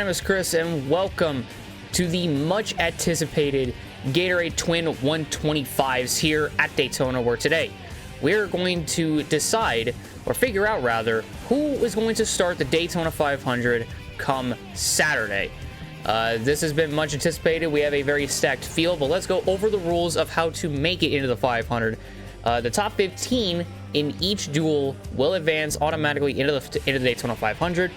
name is Chris, and welcome to the much anticipated Gatorade Twin 125s here at Daytona, where today we're going to decide, or figure out rather, who is going to start the Daytona 500 come Saturday. This has been much anticipated. We have a very stacked field, but let's go over the rules of how to make it into the 500. The top 15 in each duel will advance automatically into the Daytona 500.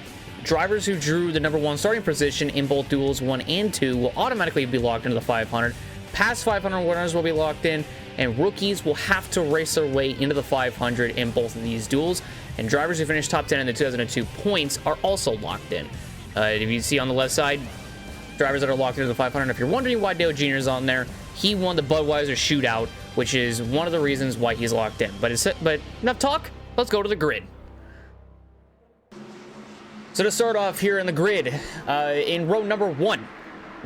Drivers who drew the number 1 starting position in both duels 1 and 2 will automatically be locked into the 500. Past 500 winners will be locked in, and rookies will have to race their way into the 500 in both of these duels. And drivers who finish top 10 in the 2002 points are also locked in. If you see on the left side, drivers that are locked into the 500. If you're wondering why Dale Jr. is on there, he won the Budweiser shootout, which is one of the reasons why he's locked in. But enough talk. Let's go to the grid. So to start off here in the grid, in row number 1,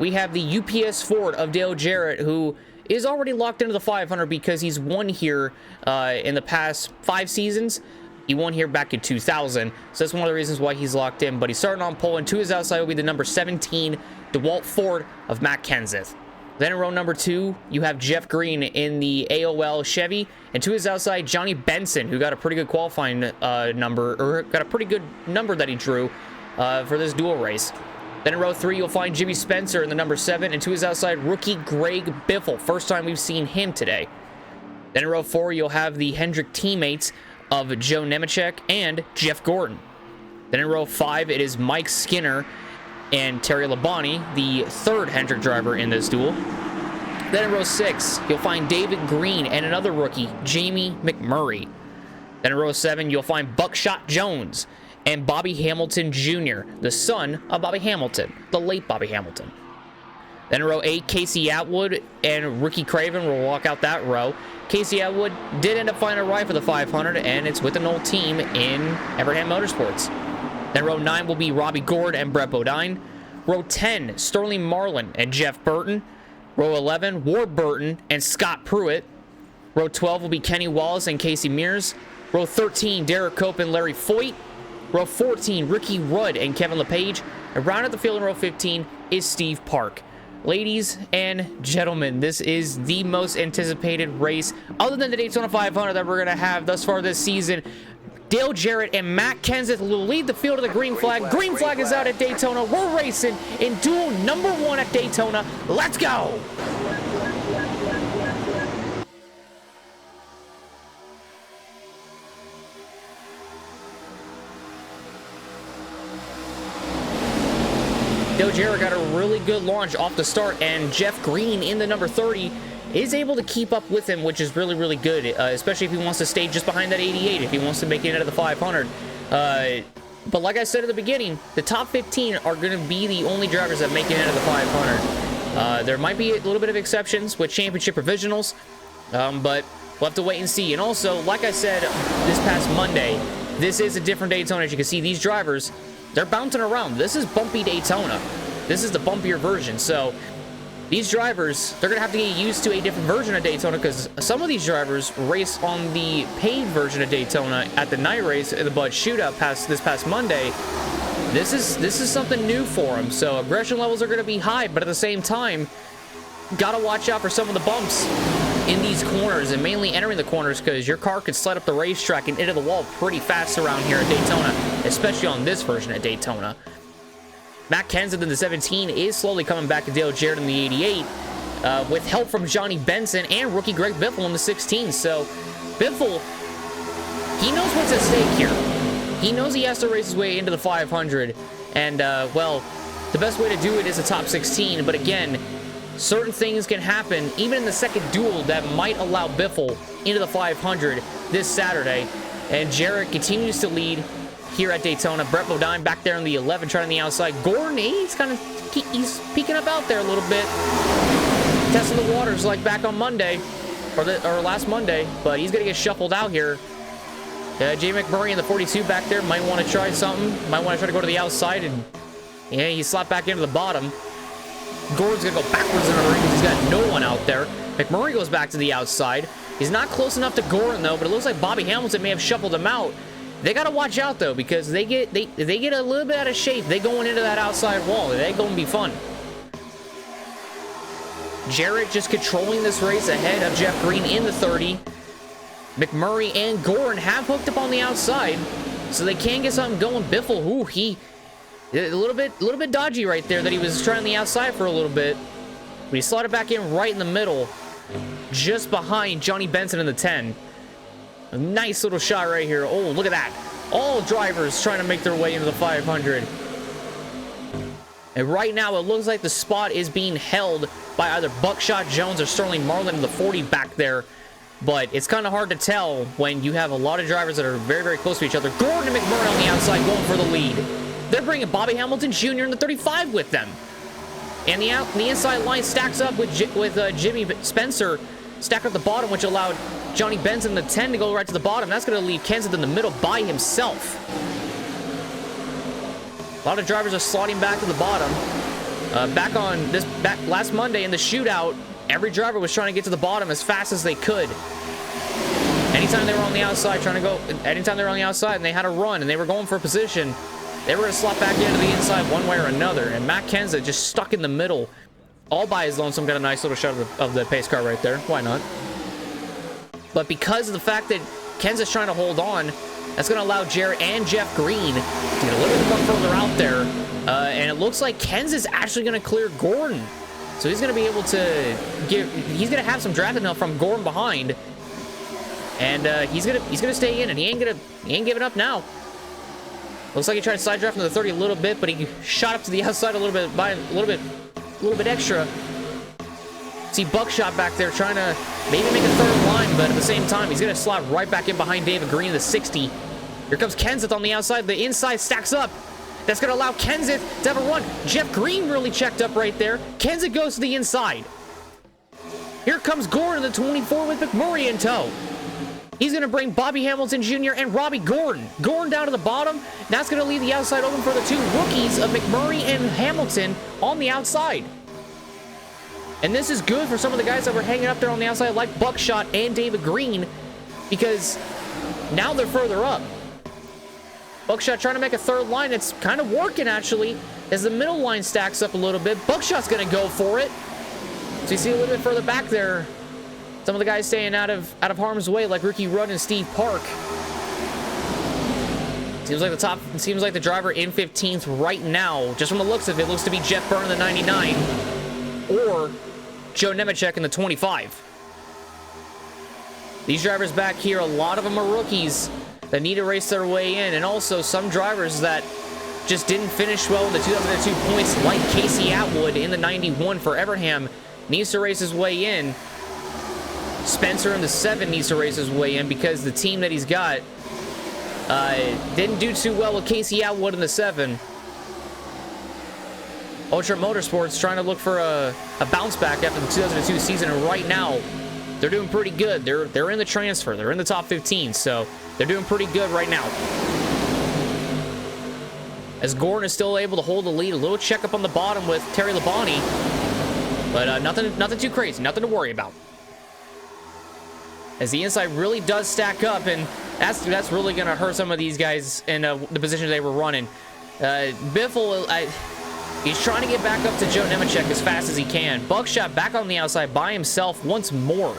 we have the UPS Ford of Dale Jarrett, who is already locked into the 500 because he's won here in the past 5 seasons. He won here back in 2000, so that's one of the reasons why he's locked in. But he's starting on pole, and to his outside will be the number 17 DeWalt Ford of Matt Kenseth. Then in row number 2, you have Jeff Green in the AOL Chevy, and to his outside, Johnny Benson, who got a pretty good qualifying number, or got a pretty good number that he drew for this dual race. Then in row 3, you'll find Jimmy Spencer in the number 7, and to his outside, rookie Greg Biffle. First time we've seen him today. Then in row 4, you'll have the Hendrick teammates of Joe Nemechek and Jeff Gordon. Then in row 5, it is Mike Skinner and Terry Labonte, the 3rd Hendrick driver in this duel. Then in row 6, you'll find David Green and another rookie, Jamie McMurray. Then in row 7, you'll find Buckshot Jones and Bobby Hamilton Jr., the son of Bobby Hamilton, the late Bobby Hamilton. Then in row 8, Casey Atwood and Ricky Craven will walk out that row. Casey Atwood did end up finding a ride for the 500, and it's with an old team in Everham Motorsports. Then row 9 will be Robbie Gord and Brett Bodine. Row 10, Sterling Marlin and Jeff Burton. Row 11, Ward Burton and Scott Pruitt. Row 12 will be Kenny Wallace and Casey Mears. Row 13, Derek Cope and Larry Foyt. Row 14, Ricky Rudd and Kevin LePage. And round out the field in row 15 is Steve Park. Ladies and gentlemen, this is the most anticipated race, other than the Daytona 500, that we're going to have thus far this season. Dale Jarrett and Matt Kenseth will lead the field of the green flag. Green flag is out at Daytona. We're racing in duel number 1 at Daytona. Let's go! Dale Jarrett got a really good launch off the start, and Jeff Green in the number 30 is able to keep up with him, which is really, really good, especially if he wants to stay just behind that 88, if he wants to make it into the 500. But like I said at the beginning, the top 15 are going to be the only drivers that make it into the 500. There might be a little bit of exceptions with championship provisionals, but we'll have to wait and see. And also, like I said this past Monday, this is a different Daytona. As you can see, these drivers, they're bouncing around. This is bumpy Daytona. This is the bumpier version. So these drivers, they're going to have to get used to a different version of Daytona, because some of these drivers race on the paid version of Daytona at the night race in the Bud Shootout this past Monday. This is something new for them. So aggression levels are going to be high, but at the same time, got to watch out for some of the bumps in these corners, and mainly entering the corners, because your car could slide up the racetrack and into the wall pretty fast around here at Daytona, especially on this version at Daytona. Matt Kenseth in the 17 is slowly coming back to Dale Jarrett in the 88, with help from Johnny Benson and rookie Greg Biffle in the 16. So Biffle, he knows what's at stake here. He knows he has to race his way into the 500, and well, the best way to do it is a top 16. But again, certain things can happen even in the second duel that might allow Biffle into the 500 this Saturday. And Jarrett continues to lead here at Daytona. Brett Bodine back there in the 11, trying on the outside. Gordon, he's peeking up out there a little bit, testing the waters like back on Monday, or last Monday, but he's gonna get shuffled out here. Jay McMurray in the 42 back there might want to try something. Might want to try to go to the outside, and yeah, he slapped back into the bottom. Gordon's gonna go backwards in the ring because he's got no one out there. McMurray goes back to the outside. He's not close enough to Gordon though, but it looks like Bobby Hamilton may have shuffled him out. They got to watch out, though, because they get a little bit out of shape. They going into that outside wall. They going to be fun. Jarrett just controlling this race ahead of Jeff Green in the 30. McMurray and Gordon have hooked up on the outside, so they can get something going. Biffle, ooh, he a little bit dodgy right there that he was trying the outside for a little bit. But he slotted back in right in the middle, just behind Johnny Benson in the 10. A nice little shot right here. Oh, look at that. All drivers trying to make their way into the 500. And right now, it looks like the spot is being held by either Buckshot Jones or Sterling Marlin in the 40 back there. But it's kind of hard to tell when you have a lot of drivers that are very, very close to each other. Gordon and McMurray on the outside going for the lead. They're bringing Bobby Hamilton Jr. in the 35 with them. And the inside line stacks up with Jimmy Spencer stacked at the bottom, which allowed Johnny Benson the 10 to go right to the bottom. That's going to leave Kenseth in the middle by himself. A lot of drivers are slotting back to the bottom. Back last Monday in the shootout, every driver was trying to get to the bottom as fast as they could. Anytime they were on the outside and they had a run and they were going for a position, they were going to slot back into the inside one way or another. And Matt Kenseth just stuck in the middle, all by his lonesome. Got a nice little shot of the pace car right there. Why not? But because of the fact that Kenseth's trying to hold on, that's going to allow Jarrett and Jeff Green to get a little bit more further out there. And it looks like Kenseth's actually going to clear Gordon. So he's going to be able to he's going to have some drafting help from Gordon behind. And he's going to stay in, and he ain't giving up now. Looks like he tried to side draft into the 30 a little bit, but he shot up to the outside a little bit by a little bit extra. See Buckshot back there trying to maybe make a third line, but at the same time, he's going to slot right back in behind David Green in the 60. Here comes Kenseth on the outside. The inside stacks up. That's going to allow Kenseth to have a run. Jeff Green really checked up right there. Kenseth goes to the inside. Here comes Gordon in the 24 with McMurray in tow. He's going to bring Bobby Hamilton Jr. and Robbie Gordon. Gordon down to the bottom. That's going to leave the outside open for the two rookies of McMurray and Hamilton on the outside. And this is good for some of the guys that were hanging up there on the outside, like Buckshot and David Green, because now they're further up. Buckshot trying to make a third line. It's kind of working, actually, as the middle line stacks up a little bit. Buckshot's going to go for it. So you see a little bit further back there, some of the guys staying out of harm's way, like Ricky Rudd and Steve Park. Seems like the driver in 15th right now, just from the looks of it, looks to be Jeff Byrne in the 99 or Joe Nemechek in the 25. These drivers back here, a lot of them are rookies that need to race their way in, and also some drivers that just didn't finish well in the 2002 points, like Casey Atwood in the 91 for Everham, needs to race his way in. Spencer in the 7 needs to race his way in because the team that he's got didn't do too well with Casey Atwood in the 7. Ultra Motorsports trying to look for a bounce back after the 2002 season, and right now they're doing pretty good. They're in the transfer. They're in the top 15, so they're doing pretty good right now. As Gordon is still able to hold the lead, a little checkup on the bottom with Terry Labonte, but nothing too crazy, nothing to worry about. As the inside really does stack up, and that's really going to hurt some of these guys in the position they were running. Biffle, he's trying to get back up to Joe Nemechek as fast as he can. Buckshot back on the outside by himself once more.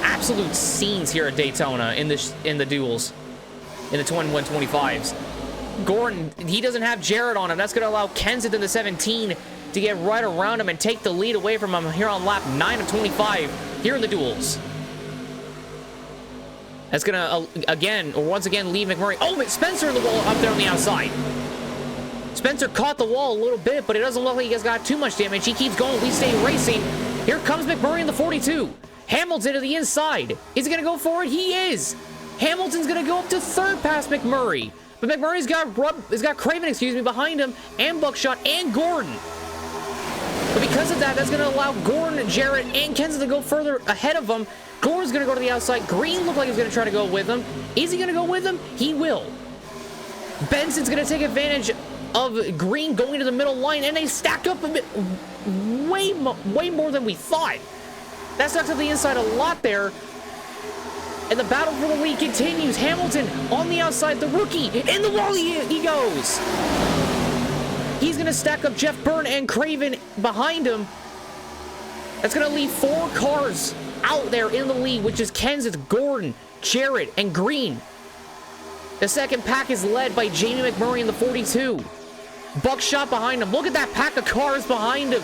Absolute scenes here at Daytona in the duels, in the 21-25s. Gordon, he doesn't have Jarrett on him. That's going to allow Kenseth in the 17 to get right around him and take the lead away from him here on lap 9 of 25 here in the duels. That's going to, once again, leave McMurray. Oh, Spencer in the wall up there on the outside. Spencer caught the wall a little bit, but it doesn't look like he has got too much damage. He keeps going. We stay racing. Here comes McMurray in the 42. Hamilton to the inside. Is he going to go for it? He is. Hamilton's going to go up to third past McMurray. But McMurray's got Craven, behind him, and Buckshot, and Gordon. But because of that, that's going to allow Gordon, Jarrett, and Kenseth to go further ahead of him. Gordon's going to go to the outside. Green looked like he's going to try to go with him. Is he going to go with him? He will. Benson's going to take advantage of Green going to the middle line, and they stack up a bit, way more than we thought. That stacks up the inside a lot there. And the battle for the lead continues. Hamilton on the outside, the rookie. In the wall he goes. He's going to stack up Jeff Byrne and Craven behind him. That's going to leave 4 cars out there in the lead, which is Kenseth, Gordon, Jarrett, and Green. The second pack is led by Jamie McMurray in the 42. Buckshot behind him. Look at that pack of cars behind him.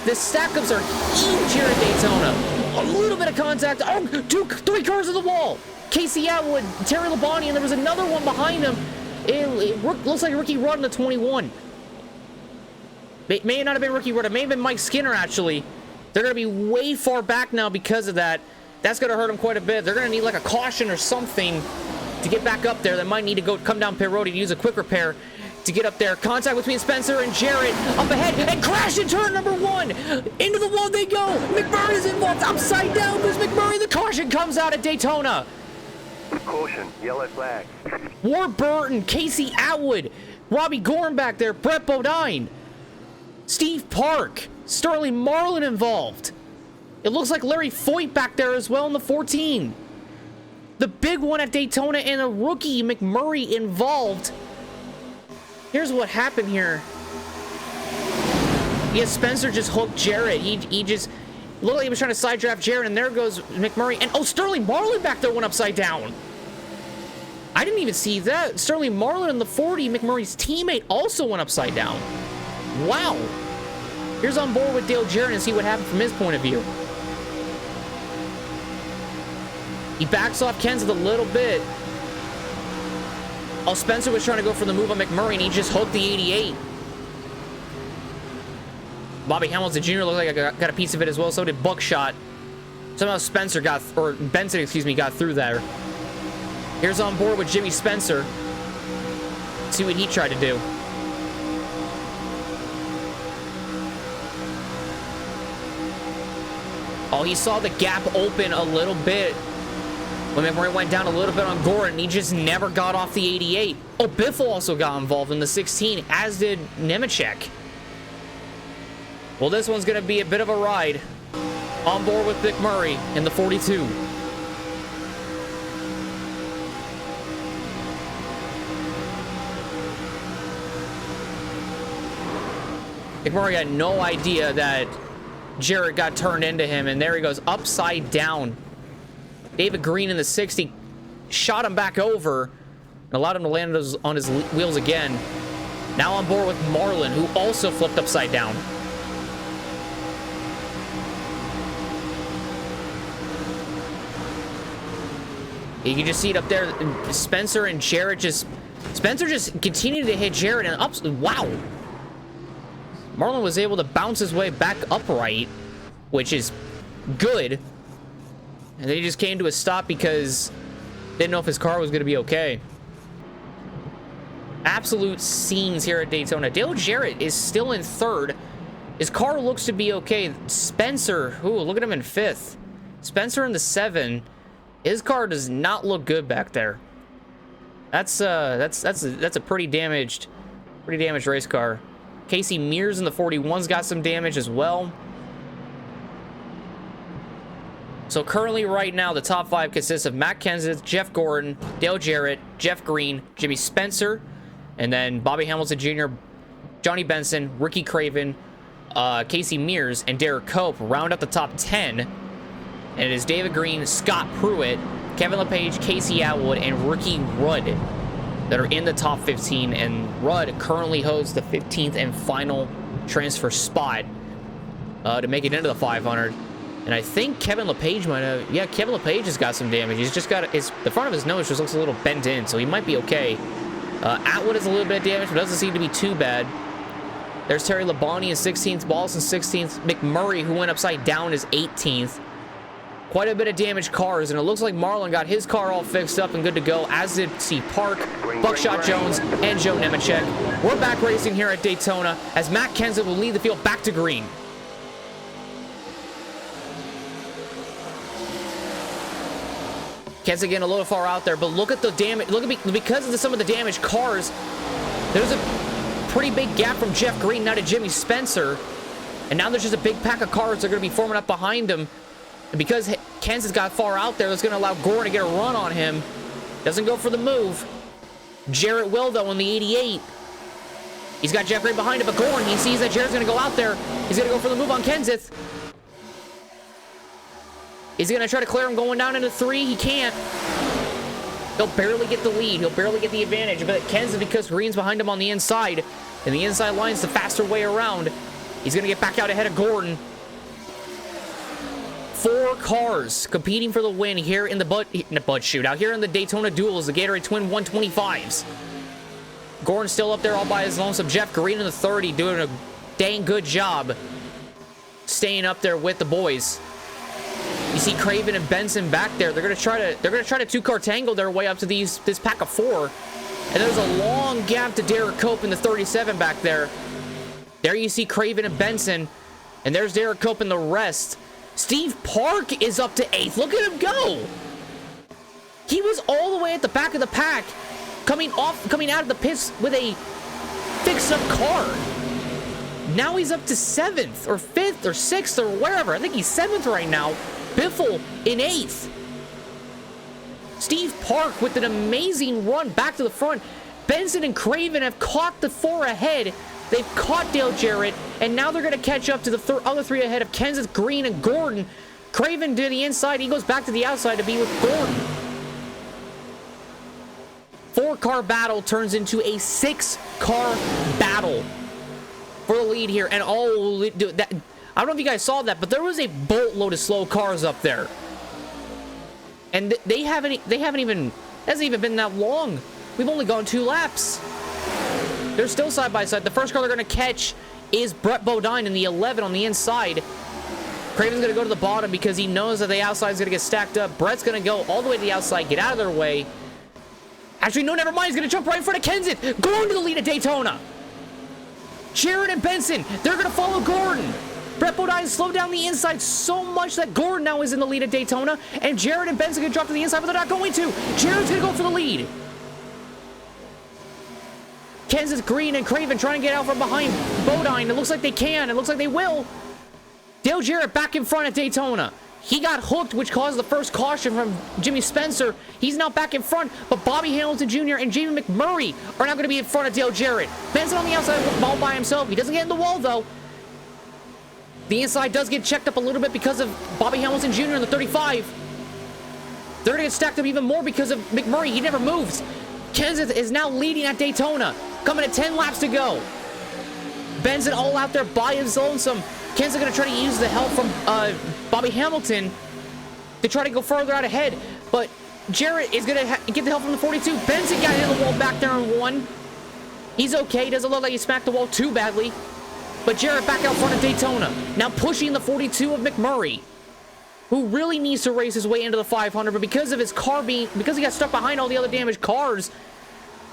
The stack-ups are huge here at Daytona. A little bit of contact. Oh, 3 cars in the wall. Casey Atwood, Terry Labonte, and there was another one behind him. It looks like Ricky Rudd in the 21. It may not have been Ricky Rudd. It may have been Mike Skinner, actually. They're going to be way far back now because of that. That's going to hurt them quite a bit. They're going to need like a caution or something to get back up there. They might need to come down pit road and use a quick repair to get up there. Contact between Spencer and Jarrett. Up ahead and crash in turn number 1. Into the wall they go. McMurray is involved upside down because McMurray, the caution comes out at Daytona. Caution, yellow flag. Warburton, Casey Atwood, Robbie Gorham back there, Brett Bodine, Steve Park, Sterling Marlin involved. It looks like Larry Foyt back there as well in the 14. The big one at Daytona and a rookie, McMurray, involved. Here's what happened here. Yeah, Spencer just hooked Jarrett. He just looked like he was trying to side draft Jarrett, and there goes McMurray. And oh, Sterling Marlin back there went upside down. I didn't even see that. Sterling Marlin in the 40, McMurray's teammate, also went upside down. Wow. Here's on board with Dale Jarrett and see what happened from his point of view. He backs off Kenseth a little bit. Oh, Spencer was trying to go for the move on McMurray, and he just hooked the 88. Bobby Hamilton Jr. looked like I got a piece of it as well. So did Buckshot. Somehow Spencer Benson, excuse me, got through there. Here's on board with Jimmy Spencer. See what he tried to do. Oh, he saw the gap open a little bit when McMurray went down a little bit on Gordon. He just never got off the 88. Oh, Biffle also got involved in the 16, as did Nemechek. Well, this one's going to be a bit of a ride. On board with McMurray in the 42. McMurray had no idea that Jarrett got turned into him, and there he goes upside down. David Green in the 60 shot him back over and allowed him to land on his wheels again. Now on board with Marlin, who also flipped upside down. You can just see it up there. Spencer and Jarrett Spencer just continued to hit Jarrett and wow. Marlin was able to bounce his way back upright, which is good. And then he just came to a stop because didn't know if his car was going to be okay. Absolute scenes here at Daytona. Dale Jarrett is still in 3rd. His car looks to be okay. Spencer, ooh, look at him in 5th. Spencer in the 7. His car does not look good back there. That's a pretty damaged race car. Casey Mears in the 41's got some damage as well. So currently right now, the top 5 consists of Matt Kenseth, Jeff Gordon, Dale Jarrett, Jeff Green, Jimmy Spencer, and then Bobby Hamilton Jr., Johnny Benson, Ricky Craven, Casey Mears, and Derek Cope round up the top 10. And it is David Green, Scott Pruitt, Kevin LePage, Casey Atwood, and Ricky Rudd that are in the top 15. And Rudd currently holds the 15th and final transfer spot to make it into the 500. And I think Kevin LePage might have... Yeah, Kevin LePage has got some damage. He's just got... the front of his nose just looks a little bent in, so he might be okay. Atwood has a little bit of damage, but doesn't seem to be too bad. There's Terry Labonte in 16th. Balls in 16th. McMurray, who went upside down, is 18th. Quite a bit of damaged cars, and it looks like Marlin got his car all fixed up and good to go, as did Steve Park, Buckshot Jones, and Joe Nemechek. We're back racing here at Daytona, as Matt Kenseth will lead the field back to green. Kenseth getting a little far out there, but look at the damage. Because of some of the damaged cars, there's a pretty big gap from Jeff Green now to Jimmy Spencer. And now there's just a big pack of cars that are going to be forming up behind him. And because Kansas got far out there, that's going to allow Gordon to get a run on him. Doesn't go for the move. Jarrett will, though, in the 88. He's got Jeff Gray behind him, but Gordon, he sees that Jarrett's going to go out there. He's going to go for the move on Kenseth. Is he going to try to clear him going down into 3? He can't. He'll barely get the lead. He'll barely get the advantage. But Kenseth, because Green's behind him on the inside, and the inside line's the faster way around, he's going to get back out ahead of Gordon. 4 cars competing for the win here in the Bud Shootout. Here in the Daytona Duels, the Gatorade Twin 125s. Gordon's still up there all by his lonesome. Jeff Green in the 30 doing a dang good job staying up there with the boys. You see Craven and Benson back there. They're gonna try to 2-car tangle their way up to this pack of 4. And there's a long gap to Derek Cope in the 37 back there. There you see Craven and Benson. And there's Derek Cope and the rest. Steve Park is up to 8th. Look at him go. He was all the way at the back of the pack, coming out of the pits with a fixed-up car. Now he's up to 7th or 5th or 6th or wherever. I think he's 7th right now. Biffle in 8th. Steve Park with an amazing run back to the front. Benson and Craven have caught the 4 ahead. They've caught Dale Jarrett, and now they're going to catch up to the other 3 ahead of Kenseth, Green, and Gordon. Craven to the inside. He goes back to the outside to be with Gordon. 4-car battle turns into a 6-car battle for the lead here. And oh, that, I don't know if you guys saw that, but there was a boatload of slow cars up there. And it hasn't even been that long. We've only gone 2 laps. They're still side by side. The first car they're going to catch is Brett Bodine in the 11 on the inside. Craven's going to go to the bottom because he knows that the outside is going to get stacked up. Brett's going to go all the way to the outside, get out of their way. Actually, no, never mind. He's going to jump right in front of Kenseth, going to the lead at Daytona. Jarrett and Benson, they're going to follow Gordon. Brett Bodine slowed down the inside so much that Gordon now is in the lead at Daytona. And Jarrett and Benson can drop to the inside, but they're not going to. Jarrett's going to go for the lead. Kenseth, Green, and Craven trying to get out from behind Bodine. It looks like they can. It looks like they will. Dale Jarrett back in front at Daytona. He got hooked, which caused the first caution from Jimmy Spencer. He's now back in front, but Bobby Hamilton Jr. and Jamie McMurray are now going to be in front of Dale Jarrett. Benson on the outside all by himself. He doesn't get in the wall, though. The inside does get checked up a little bit because of Bobby Hamilton Jr. in the 35. They're going to get stacked up even more because of McMurray. He never moves. Kenseth is now leading at Daytona, coming at 10 laps to go. Benson all out there by his lonesome. Kenseth going to try to use the help from Bobby Hamilton to try to go further out ahead, but Jarrett is going to get the help from the 42. Benson got hit the wall back there in 1. He's okay. Doesn't look like he smacked the wall too badly, but Jarrett back out front of Daytona, now pushing the 42 of McMurray, who really needs to race his way into the 500, but because of his car because he got stuck behind all the other damaged cars,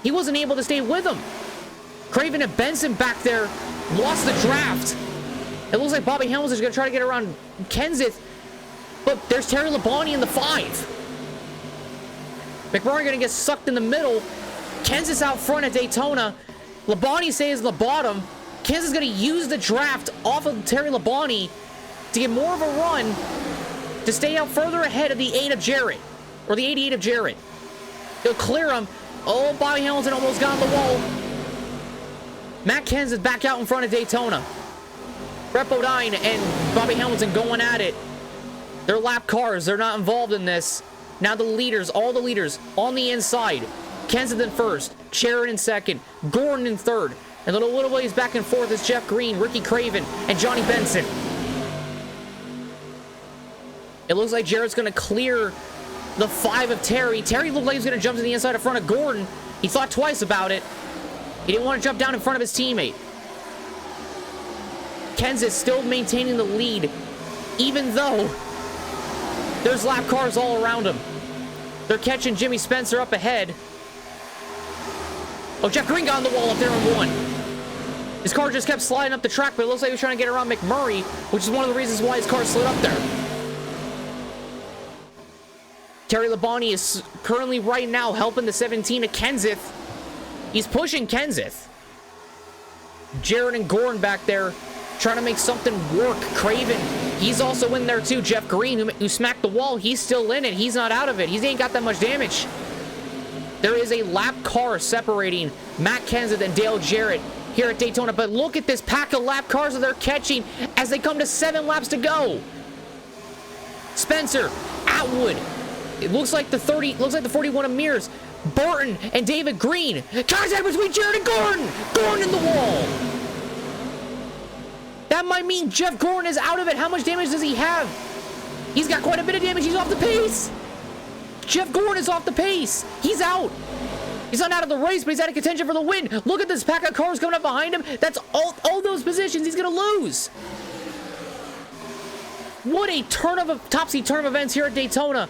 he wasn't able to stay with him. Craven and Benson back there lost the draft. It looks like Bobby Hamilton's going to try to get around Kenseth, but there's Terry Labonte in the 5. McMurray going to get sucked in the middle. Kenseth's out front at Daytona. Labonte stays in the bottom. Kenseth's going to use the draft off of Terry Labonte to get more of a run to stay out further ahead of the 8 of Jarrett, or the 88 of Jarrett. They'll clear him. Oh, Bobby Hamilton almost got on the wall. Matt Kenseth back out in front of Daytona. Brett Bodine and Bobby Hamilton going at it. They're lap cars. They're not involved in this. Now the leaders, all the leaders on the inside. Kenseth in first. Jarrett in second. Gordon in third. And then a little ways back and forth is Jeff Green, Ricky Craven, and Johnny Benson. It looks like Jarrett's going to clear the 5 of Terry. Terry looked like he was going to jump to the inside in front of Gordon. He thought twice about it. He didn't want to jump down in front of his teammate. Kenseth still maintaining the lead, even though there's lap cars all around him. They're catching Jimmy Spencer up ahead. Oh, Jeff Green got on the wall up there in 1. His car just kept sliding up the track, but it looks like he was trying to get around McMurray, which is one of the reasons why his car slid up there. Terry Labonte is currently right now helping the 17 of Kenseth. He's pushing Kenseth. Jarrett and Gordon back there trying to make something work. Craven He's also in there too. Jeff Green, who smacked the wall, he's still in it. He's not out of it. He ain't got that much damage. There is a lap car separating Matt Kenseth and Dale Jarrett here at Daytona. But look at this pack of lap cars that they're catching as they come to 7 laps to go. Spencer, Atwood. It looks like the 41 of Mears. Burton and David Green. Contact between Jarrett and Gordon. Gordon in the wall. That might mean Jeff Gordon is out of it. How much damage does he have? He's got quite a bit of damage. He's off the pace. Jeff Gordon is off the pace. He's out. He's not out of the race, but he's out of contention for the win. Look at this pack of cars coming up behind him. That's all those positions he's going to lose. What a topsy turn of events here at Daytona.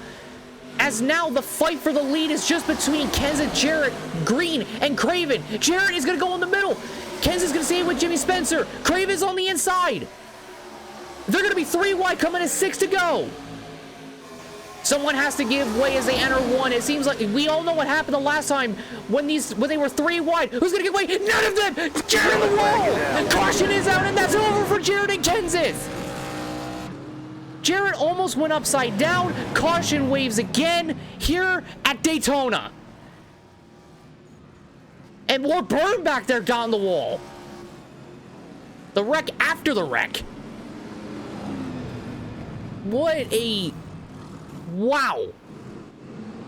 As now the fight for the lead is just between Kenseth, Jarrett, Green, and Craven. Jarrett is going to go in the middle. Kenseth's going to stay with Jimmy Spencer. Craven's on the inside. They're going to be 3 wide coming to 6 to go. Someone has to give way as they enter 1. It seems like we all know what happened the last time when they were 3 wide. Who's going to give way? None of them! Jarrett in the wall! Caution is out, and that's over for Jarrett and Kenseth. Jarrett almost went upside down. Caution waves again here at Daytona. And more Burn back there got on the wall. The wreck after the wreck. What a... Wow.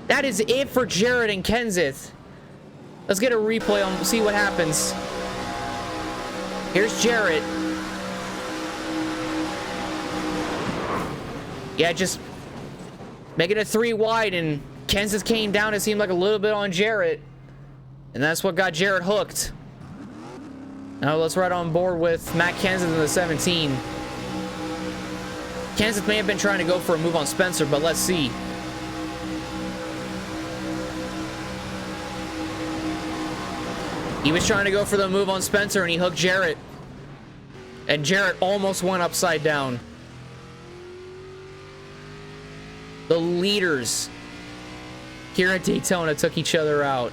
That is it for Jarrett and Kenseth. Let's get a replay on, see what happens. Here's Jarrett. Yeah, just making it 3 wide, and Kenseth came down. It seemed like a little bit on Jarrett. And that's what got Jarrett hooked. Now let's ride on board with Matt Kenseth in the 17. Kenseth may have been trying to go for a move on Spencer, but let's see. He was trying to go for the move on Spencer, and he hooked Jarrett. And Jarrett almost went upside down. The leaders here at Daytona took each other out.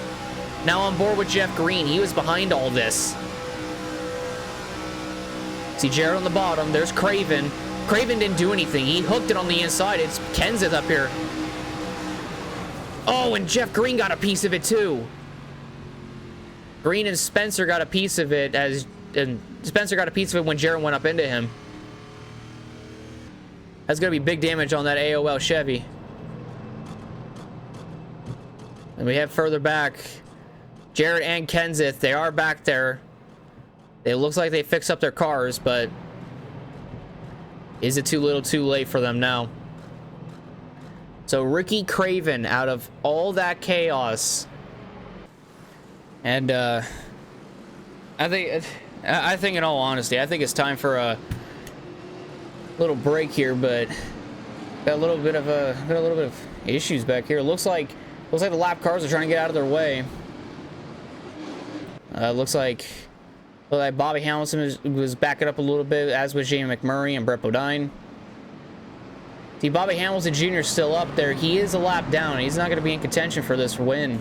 Now on board with Jeff Green. He was behind all this. See Jarrett on the bottom. There's Craven. Craven didn't do anything. He hooked it on the inside. It's Kenseth up here. Oh, and Jeff Green got a piece of it too. Green and Spencer got a piece of it and Spencer got a piece of it when Jarrett went up into him. That's going to be big damage on that AOL Chevy. And we have further back Jarrett and Kenseth. They are back there. It looks like they fixed up their cars, but is it too little too late for them now? So Ricky Craven out of all that chaos. And I think in all honesty, I think it's time for a little break here, but got a little bit of issues back here. Looks like the lap cars are trying to get out of their way. Looks like Bobby Hamilton was backing up a little bit, as was Jamie McMurray and Brett Bodine. See, Bobby Hamilton Jr. is still up there. He is a lap down. He's not going to be in contention for this win.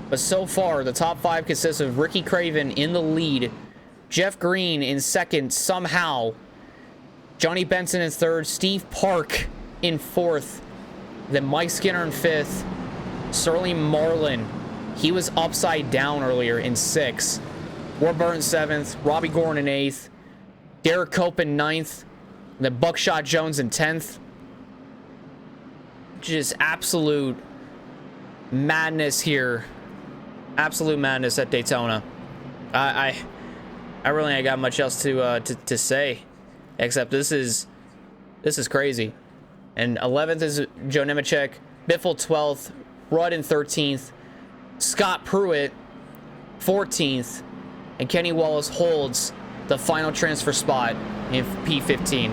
But so far, the top 5 consists of Ricky Craven in the lead, Jeff Green in second somehow, Johnny Benson in third, Steve Park in fourth, then Mike Skinner in fifth, Sterling Marlin, he was upside down earlier in sixth, Warburton seventh, Robbie Gordon in eighth, Derek Cope in ninth, and then Buckshot Jones in 10th. Just absolute madness here. Absolute madness at Daytona. I really ain't got much else to say, except this is crazy. And 11th is Joe Nemechek, Biffle 12th, Rudd in 13th, Scott Pruitt 14th, and Kenny Wallace holds the final transfer spot in P15.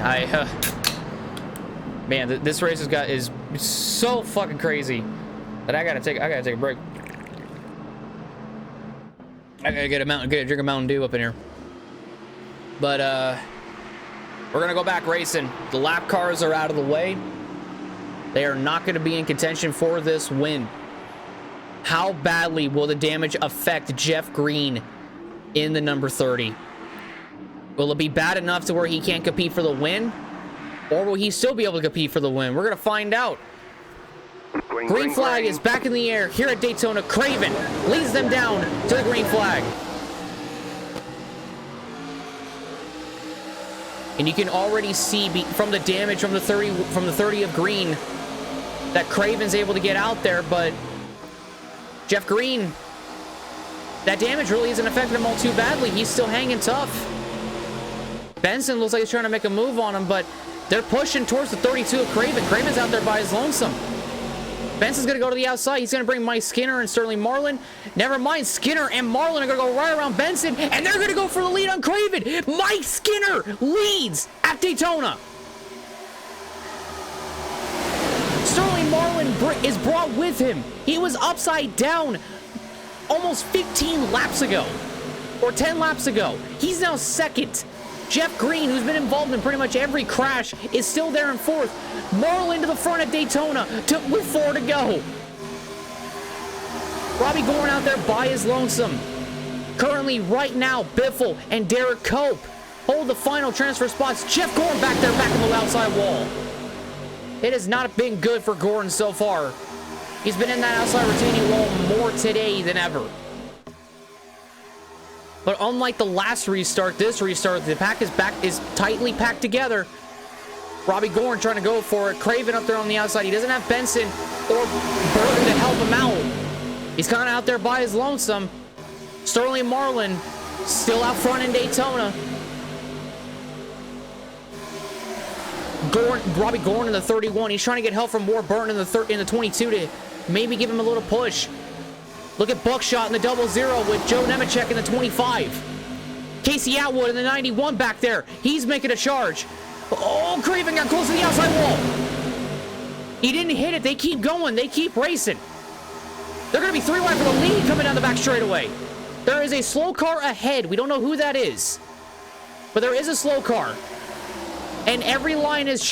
Man, this race is so fucking crazy that I gotta take a break. I gotta get a drink of Mountain Dew up in here. But we're gonna go back racing. The lap cars are out of the way. They are not gonna be in contention for this win. How badly will the damage affect Jeff Green in the number 30? Will it be bad enough to where he can't compete for the win? Or will he still be able to compete for the win? We're going to find out. Green flag is back in the air here at Daytona. Craven leads them down to the green flag. And you can already see from the damage from the 30 of green that Craven's able to get out there, but Jeff Green, that damage really isn't affecting him all too badly. He's still hanging tough. Benson looks like he's trying to make a move on him, but they're pushing towards the 32 of Craven. Craven's out there by his lonesome. Benson's going to go to the outside. He's going to bring Mike Skinner and Sterling Marlin. Never mind, Skinner and Marlin are going to go right around Benson, and they're going to go for the lead on Craven. Mike Skinner leads at Daytona. Sterling Marlin is brought with him. He was upside down almost 15 laps ago, or 10 laps ago. He's now second. Jeff Green, who's been involved in pretty much every crash, is still there in fourth. Marlin to the front at Daytona with 4 to go. Robbie Gorn out there by his lonesome. Currently, right now, Biffle and Derek Cope hold the final transfer spots. Jeff Gordon back there, back on the outside wall. It has not been good for Gordon so far. He's been in that outside retaining wall more today than ever. But unlike the last restart, this restart, the pack is tightly packed together. Robbie Gorn trying to go for it. Craven up there on the outside. He doesn't have Benson or Burton to help him out. He's kind of out there by his lonesome. Sterling Marlin still out front in Daytona. Robbie Gorn in the 31. He's trying to get help from Ward Burton in the 22 to maybe give him a little push. Look at Buckshot in the 00 with Joe Nemechek in the 25. Casey Atwood in the 91 back there. He's making a charge. Oh, Craven got close to the outside wall. He didn't hit it. They keep going. They keep racing. They're going to be 3 wide for the lead coming down the back straightaway. There is a slow car ahead. We don't know who that is, but there is a slow car. And every line is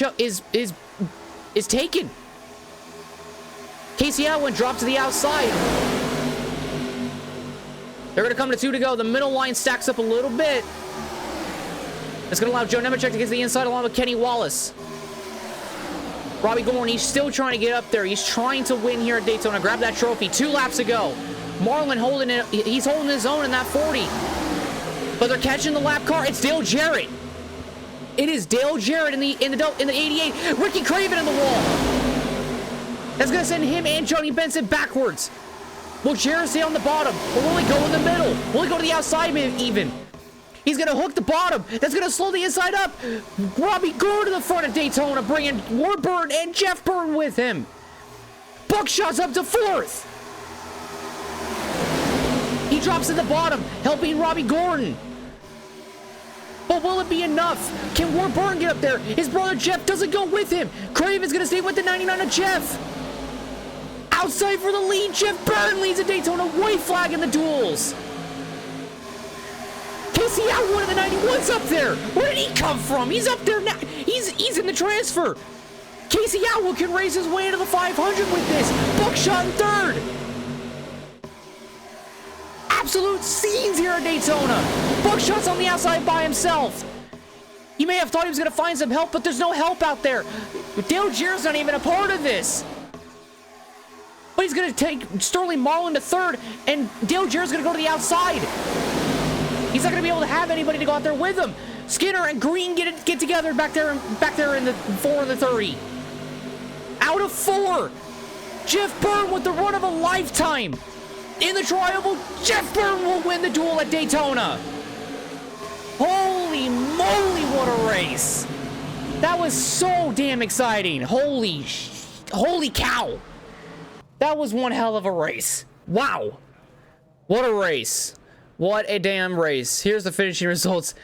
taken. Casey Atwood drops to the outside. They're going to come to 2 to go. The middle line stacks up a little bit. It's going to allow Joe Nemechek to get to the inside along with Kenny Wallace. Robbie Gorn, he's still trying to get up there. He's trying to win here at Daytona. Grab that trophy. 2 laps ago. Marlin holding it. He's holding his own in that 40. But they're catching the lap car. It's Dale Jarrett. It is Dale Jarrett in the 88. Ricky Craven in the wall. That's going to send him and Johnny Benson backwards. Will Jarrett stay on the bottom? Or will he go in the middle? Will he go to the outside even? He's going to hook the bottom. That's going to slow the inside up. Robbie Gorn to the front of Daytona, bringing Ward Burton and Jeff Burton with him. Buckshot's up to 4th. He drops at the bottom, helping Robbie Gordon. But will it be enough? Can Ward Burton get up there? His brother Jeff doesn't go with him. Craven's going to stay with the 99 of Jeff. Outside for the lead, Jeff Burton leads at Daytona. White flag in the duels. Casey Atwood of the 91's up there. Where did he come from? He's up there now. He's in the transfer. Casey Atwood can raise his way into the 500 with this. Buckshot in 3rd. Absolute scenes here at Daytona. Buckshot's on the outside by himself. He may have thought he was going to find some help, but there's no help out there. Dale Jarrett's not even a part of this. But he's going to take Sterling Marlin to 3rd, and Dale Jarrett's going to go to the outside. He's not going to be able to have anybody to go out there with him. Skinner and Green get together back there in the 4 of the 30. Out of 4. Jeff Burton with the run of a lifetime. In the tri-oval, Jeff Burton will win the duel at Daytona. Holy moly, what a race. That was so damn exciting. Holy cow. That was one hell of a race. Wow. What a race. What a damn race. Here's the finishing results.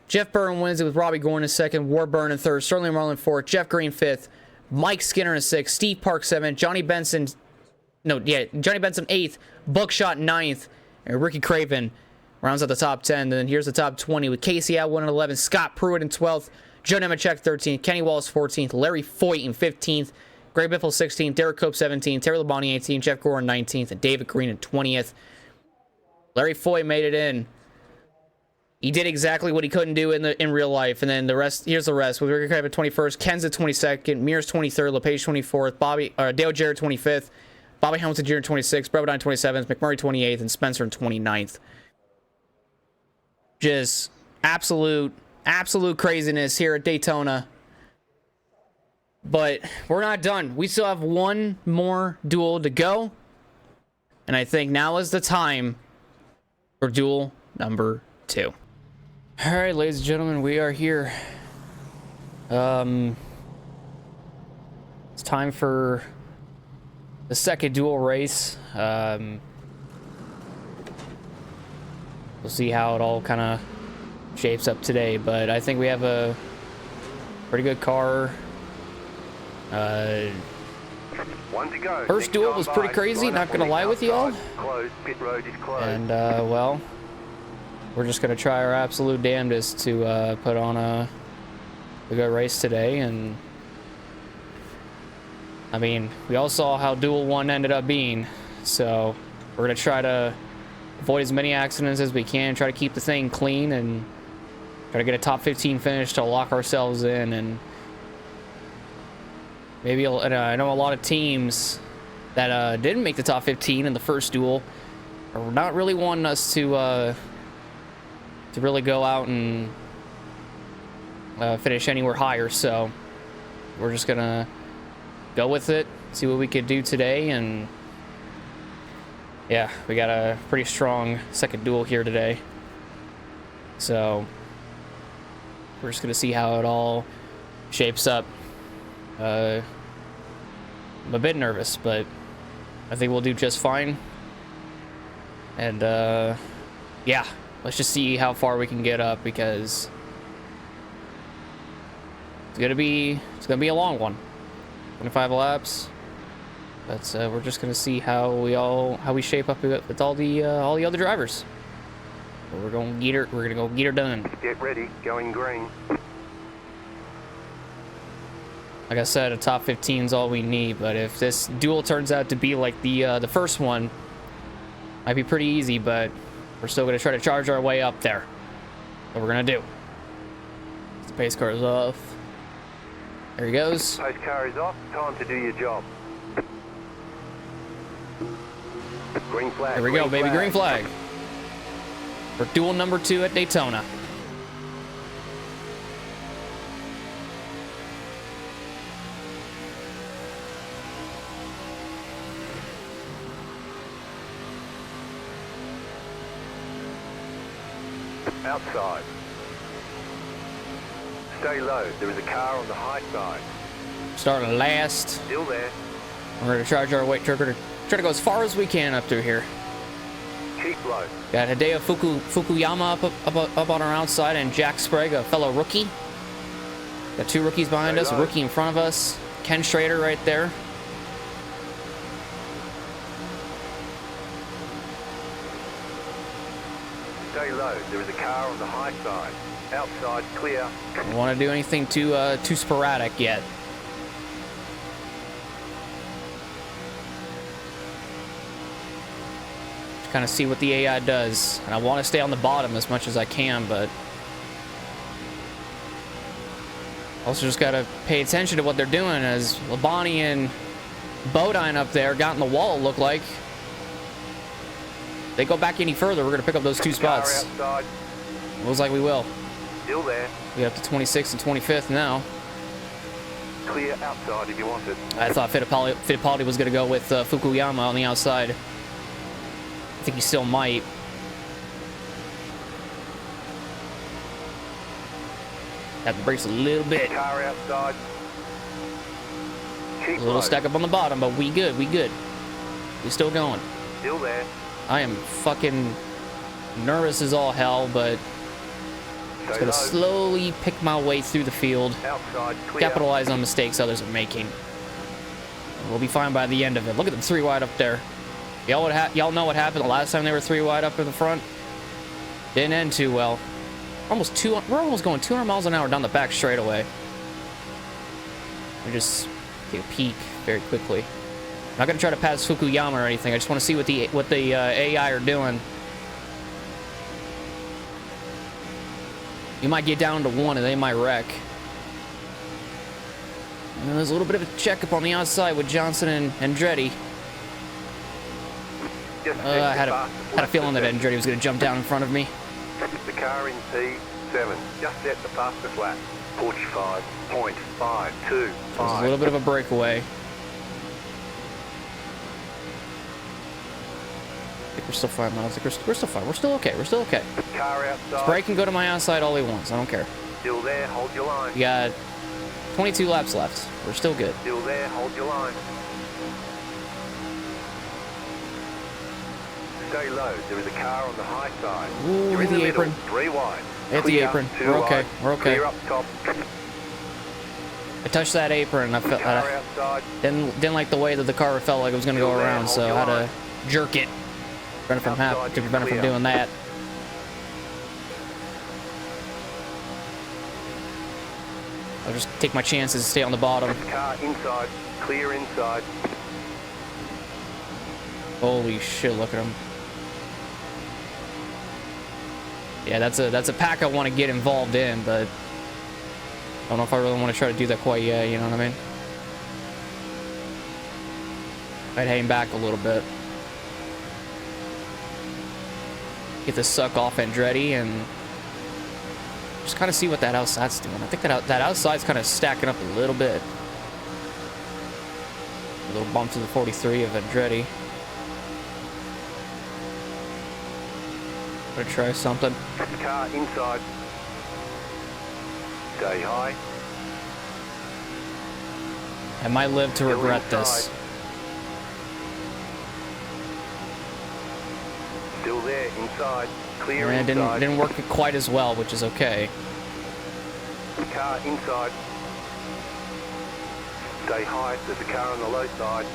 Jeff Burton wins it with Robbie Gorn in 2nd, Ward Burton in 3rd, Sterling Marlin 4th, Jeff Green 5th, Mike Skinner in 6th, Steve Park 7th, Johnny Benson 8th, Buckshot 9th, and Ricky Craven rounds out the top 10. And then here's the top 20 with Casey Atwood in 11th, Scott Pruitt in 12th, Joe Nemechek 13th, Kenny Wallace 14th, Larry Foyt in 15th, Greg Biffle 16th, Derek Cope 17th, Terry Labonte 18th, Jeff Gordon 19th, and David Green in 20th. Larry Foyt made it in. He did exactly what he couldn't do in real life. And then the rest, here's the rest. With Ricky Craven at 21st, Ken's at 22nd, Mears 23rd, LePage 24th, Dale Jarrett 25th, Bobby Hamilton Jr. 26th, Brevodine 27th, McMurray 28th, and Spencer in 29th. Just absolute craziness here at Daytona. But we're not done. We still have one more duel to go. And I think now is the time for duel number 2. All right, ladies and gentlemen, we are here. It's time for the second duel race. We'll see how it all kind of shapes up today, but I think we have a pretty good car. One to go. First duel was pretty crazy, not gonna lie with y'all. Closed. Pit road is closed. And well, we're just gonna try our absolute damnedest to put on a good race today. And I mean, we all saw how duel 1 ended up being, so we're gonna try to avoid as many accidents as we can, try to keep the thing clean, and try to get a top 15 finish to lock ourselves in. And maybe, I know a lot of teams that didn't make the top 15 in the first duel are not really wanting us to really go out and finish anywhere higher. So we're just gonna go with it, see what we could do today. And yeah, we got a pretty strong second duel here today. So we're just gonna see how it all shapes up. I'm a bit nervous, but I think we'll do just fine. And yeah, let's just see how far we can get up, because it's gonna be a long one, 25 laps. But we're just gonna see how we shape up with all the other drivers. So we're gonna get her done. Get ready, going green. Like I said, a top 15 is all we need, but if this duel turns out to be like the first one, might be pretty easy, but we're still going to try to charge our way up there. That's what we're going to do. The pace car is off. There he goes. Pace car is off. Time to do your job. Green flag. There we go, baby. Green flag. For duel number 2 at Daytona. Outside. Stay low. There is a car on the high side. Starting last. Still there. We're going to charge our way. Try to go as far as we can up through here. Keep low. Got Hideo Fukuyama up on our outside, and Jack Sprague, a fellow rookie. Got 2 rookies behind us, a rookie in front of us. Ken Schrader right there. Stay low. There is a car on the high side. Outside, clear. Don't want to do anything too sporadic yet. Just kind of see what the AI does. And I want to stay on the bottom as much as I can, but also just got to pay attention to what they're doing, as Labonte and Bodine up there got in the wall, look like. If they go back any further, we're going to pick up those 2 spots. Looks like we will. Still there. We have to 26th and 25th now. Clear outside if you want it. I thought Fittipaldi was going to go with Fukuyama on the outside. I think he still might. Have the brakes a little bit. Car outside. Keep A little low. stack up on the bottom, but we good. We still going. Still there. I am fucking nervous as all hell, but just gonna slowly pick my way through the field, Outside, clear. capitalize on mistakes others are making. And we'll be fine by the end of it. Look at the 3 wide up there. Y'all know what happened the last time they were 3 wide up in the front? Didn't end too well. We're almost going 200 miles an hour down the back straightaway. We just take a peek very quickly. I'm not gonna try to pass Fukuyama or anything. I just want to see what the AI are doing. You might get down to 1 and they might wreck. And there's a little bit of a checkup on the outside with Johnson and Andretti. I had a feeling that Andretti was going to jump down in front of me. The car in P7 just set the fastest lap. 45.525. There's a little bit of a breakaway. I think we're still fine, Miles. We're still fine. We're still okay. We're still okay. Car outside. Spray can go to my outside all he wants. I don't care. Still there, hold your line. We got 22 laps left. We're still good. Still there, hold your line. Stay low. There is a car on the high side. Ooh, You're hit in the middle, apron. 3 wide. Hit the Clear, apron. 2 We're okay. wide. We're okay. Clear up top. I touched that apron and I felt Car outside. didn't like the way that the car felt like it was going to go around, so I had to jerk it to prevent it from doing that. I'll just take my chances and stay on the bottom. Car inside. Clear inside. Holy shit, look at him. Yeah, that's a pack I want to get involved in, but I don't know if I really want to try to do that quite yet, you know what I mean? I'd hang back a little bit. Get the suck off Andretti and just kind of see what that outside's doing. I think that outside's kind of stacking up a little bit. A little bump to the 43 of Andretti. Gonna try something. Car inside. Stay high. I might live to regret this. Still there, inside. Clear And it inside. didn't work quite as well, which is okay. Car inside. Stay high. There's a car on the low side.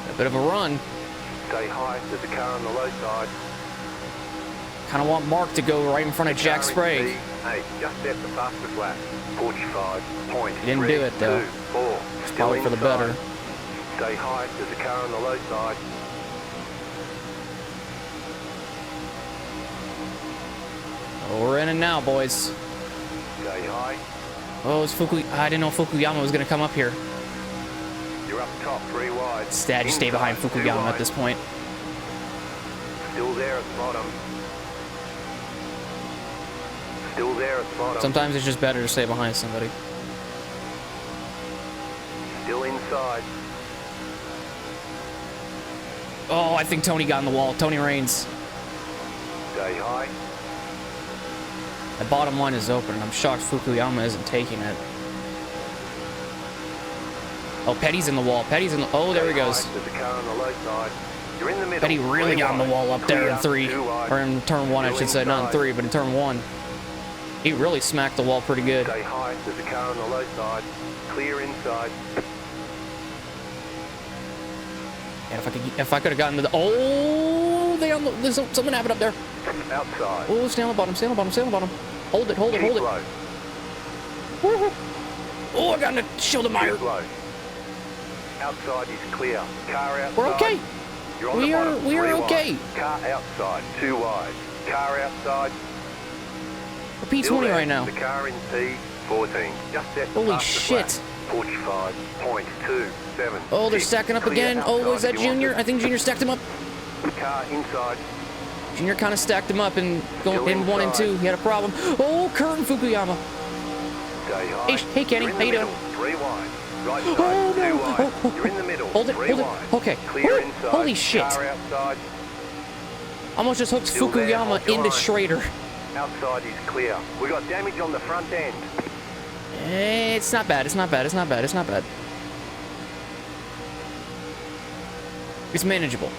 A bit of a run. Stay high. There's a car on the low side. Kind of want Mark to go right in front of Jack Sprague. Hey, just set the fastest lap. 45.324. He didn't do it though. It's probably for the better. Stay high. There's a car on the low side. Oh, we're in it now, boys. Stay high. Oh, I didn't know Fukuyama was going to come up here. You're up top, 3 wide. Instead, just stay behind Inside, 2 Fukuyama wide. at this point. Still there at the bottom. Still there at the bottom. Sometimes it's just better to stay behind somebody. Still inside. Oh, I think Tony got in the wall. Tony Raines. Stay high. The bottom line is open, and I'm shocked Fukuyama isn't taking it. Oh, Petty's in the wall. Petty's in the... Oh, there he goes. There's a car on the low side. You're in the middle. Petty really got in the wall up there in 3. Or in turn 1, I should say. Not in 3, but in turn 1. He really smacked the wall pretty good. Stay high. There's a car on the low side. Clear inside. And if I could have gotten to the... Oh, there's something happened up there. Outside. Oh, stay on the bottom, stay on the bottom, stay on the bottom. Hold it, hold it, hold it. Low. Oh, I got in the shoulder mire. Keep low. Outside is clear. Car outside. We're okay. You're on the bottom. We are 3 okay. wide. Car outside. 2 wide. Car outside. We're Still P20 there. right now. The car in P14. Just set the Holy fastest shit. lap. 45.27. Oh, they're stacking up again. Oh, is that Junior? I think Junior stacked him up. Car inside. Junior kind of stacked him up and going Still in 1 and 2. He had a problem. Oh, Kurt and Fukuyama. Stay high. Hey, Kenny, You're in how you the doing? middle. 3 wide. Right side. Oh, no. 2 wide. Oh, You're in the middle. Hold it, 3 hold it. wide. Okay. Clear Oh, inside. holy shit. Car outside. Almost just hooked Still there, Fukuyama hold your into line. Schrader. Outside is clear. We got damage on the front end. It's not bad, it's not bad, it's not bad, it's not bad. It's manageable.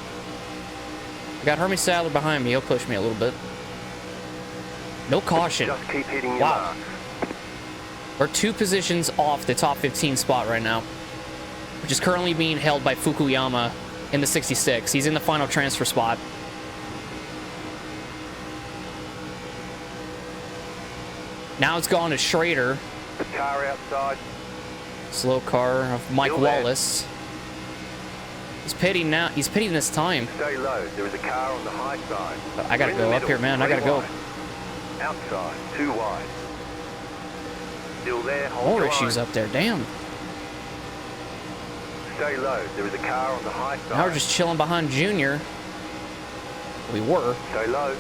I got Hermie Sadler behind me. He'll push me a little bit. No caution. Just keep hitting your Wow. marks. We're 2 positions off the top 15 spot right now, which is currently being held by Fukuyama in the 66. He's in the final transfer spot. Now it's gone to Schrader. Car outside. Slow car of Mike Still there. Wallace. He's pitting now. He's pitting this time. Stay low. There is a car on the high side. I gotta You're in go the up middle. here, man. I 3 gotta go. wide. Outside. 2 wide. Still there, hold More your issues line. up there, damn. Stay low, there is a car on the high side. Now we're just chilling behind Junior. We were. Stay low.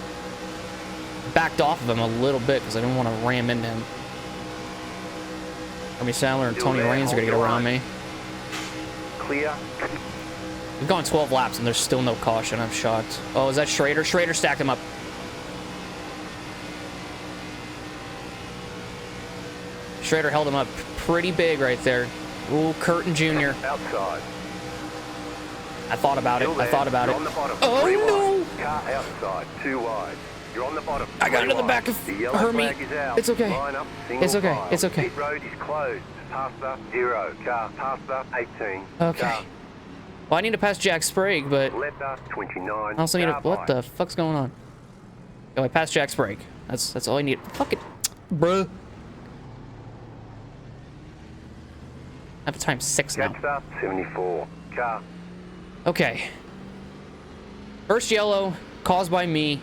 Backed off of him a little bit because I didn't want to ram into him. Hermie Sadler and Still Tony there, Raines are hold going to get your around line. me. Clear. We've gone 12 laps and there's still no caution. I'm shocked. Oh, is that Schrader? Schrader stacked him up. Schrader held him up pretty big right there. Ooh, Curtin Jr. Outside. I thought about it. Still I there. thought about You're it. on the bottom. Oh, 3 no. wide. Car outside, 2 wide. You're on the bottom. I got 3 into the wide. back of The yellow Hermie. flag is out. It's okay. Line up, single It's okay. file. It's okay. Pit road is closed. Pasta 0. Car pasta 18. Okay. Car Well, I need to pass Jack Sprague, but letter 29. I also need to... Car What by. the fuck's going on? Oh, I passed Jack Sprague. That's all I need. Fuck it. Bruh. I have time 6 now. Catch up 74. Car. Okay. First yellow, caused by me.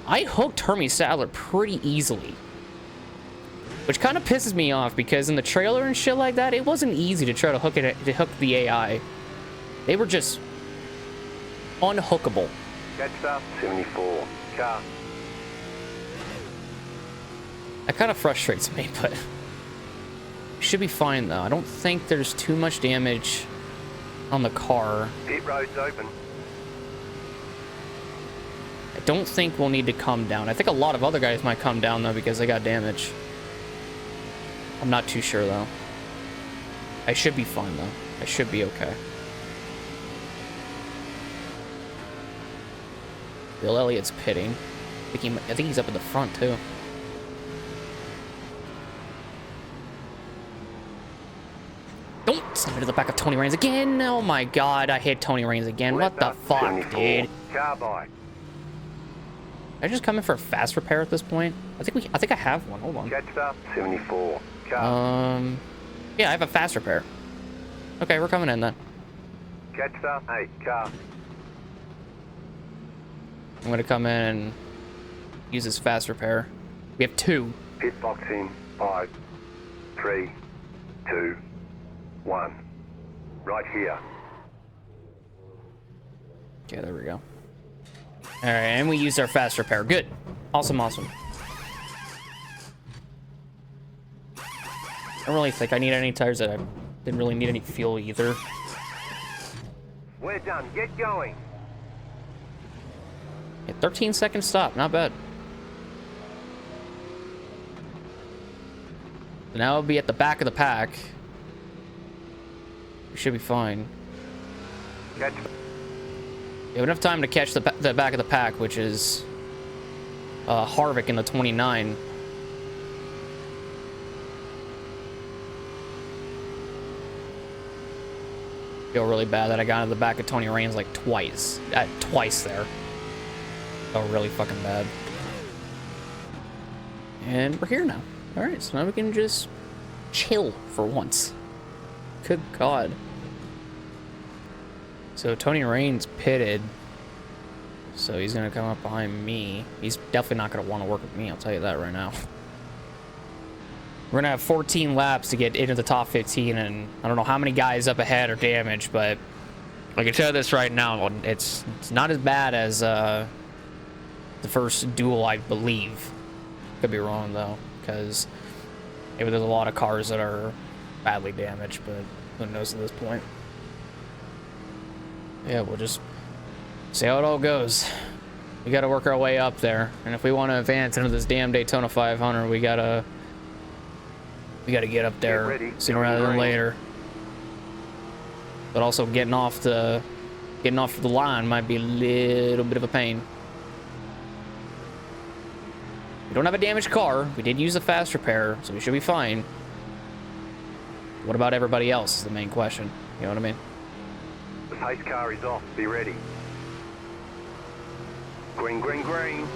I hooked Hermie Sadler pretty easily. Which kind of pisses me off because in the trailer and shit like that, it wasn't easy to try to hook the AI. They were just unhookable. Catch up 74. Car. That kind of frustrates me, but should be fine though. I don't think there's too much damage on the car. Pit road's open. I don't think we'll need to come down. I think a lot of other guys might come down though because they got damage. I'm not too sure though. I should be fine though. I should be okay. Bill Elliott's pitting. I think he's up in the front too. Don't send me to the back of Tony Raines again. Oh my god, I hit Tony Raines again. What the Letter fuck, 74. dude? Car by. I just come in for a fast repair at this point. I think I have one. Hold on. Catch up 74. Car. Yeah, I have a fast repair. Okay, we're coming in then. Catch up 8. Car. I'm gonna come in and use this fast repair. We have 2. Pit box in 5, 3, 2, 1. Right here. Okay, there we go. All right, and we used our fast repair. Good. Awesome, awesome. I don't really think I need any tires that I didn't really need any fuel either. We're done. Get going. Yeah, 13-second stop. Not bad. So now we'll be at the back of the pack. We should be fine. Catch. We have enough time to catch the back of the pack, which is Harvick in the 29. Feel really bad that I got into the back of Tony Raines like twice. Twice there. Felt really fucking bad. And we're here now. Alright, so now we can just chill for once. Good God. So Tony Raines pitted. So he's going to come up behind me. He's definitely not going to want to work with me, I'll tell you that right now. We're going to have 14 laps to get into the top 15, and I don't know how many guys up ahead are damaged, but I can tell you this right now, it's not as bad as the first duel, I believe. Could be wrong, though, because maybe there's a lot of cars that are badly damaged, but who knows at this point. Yeah, we'll just see how it all goes. We got to work our way up there, and if we want to advance into this damn Daytona 500, we gotta get up there sooner rather than later. But also getting off the line might be a little bit of a pain. We don't have a damaged car. We did use a fast repair, so we should be fine. What about everybody else is the main question. You know what I mean? The pace car is off. Be ready. Green, green, green.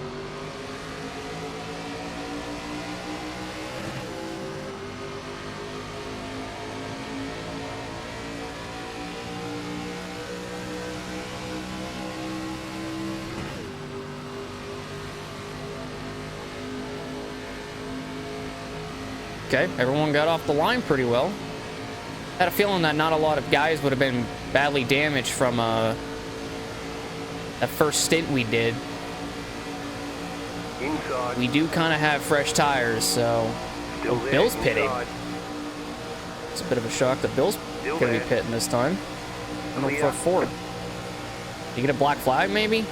Okay, everyone got off the line pretty well. Had a feeling that not a lot of guys would have been badly damaged from that first stint we did. Inside. We do kind of have fresh tires, so... Still Oh, there, Bill's pitting. inside. It's a bit of a shock that Bill's Still going to be there. pitting this time. I'm Clear. for Ford. You get a black flag, maybe?